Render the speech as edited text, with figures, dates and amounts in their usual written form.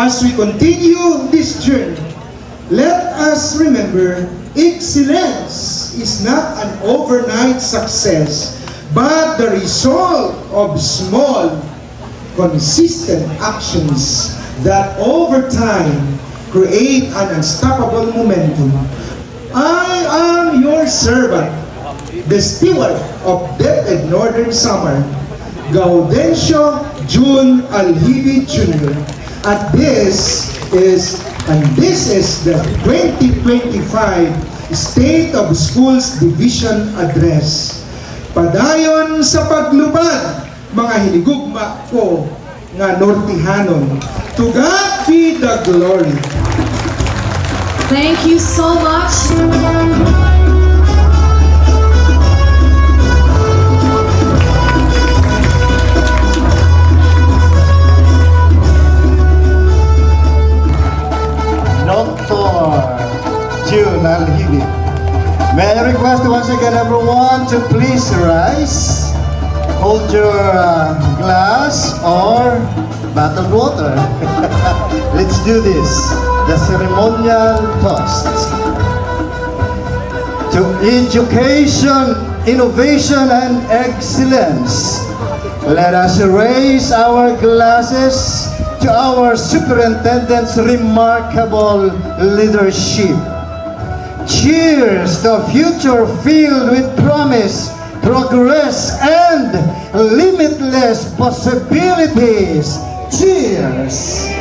As we continue this journey, let us remember excellence is not an overnight success, but the result of small, consistent actions that over time create an unstoppable momentum. I am your servant, the steward of David Northern Summer, Gaudencio June Alhibi Jr. At this is the 2025 State of Schools Division Address. Padayon sa paglubad, mga hinigugma ko nga Nortihanon. To God be the glory. Thank you so much. June Alhibi. May I request once again everyone to please rise, hold your glass or bottled water. Let's do this, the ceremonial toast. To education, innovation and excellence, let us raise our glasses to our superintendent's remarkable leadership. Cheers to a future filled with promise, progress, and limitless possibilities. Cheers!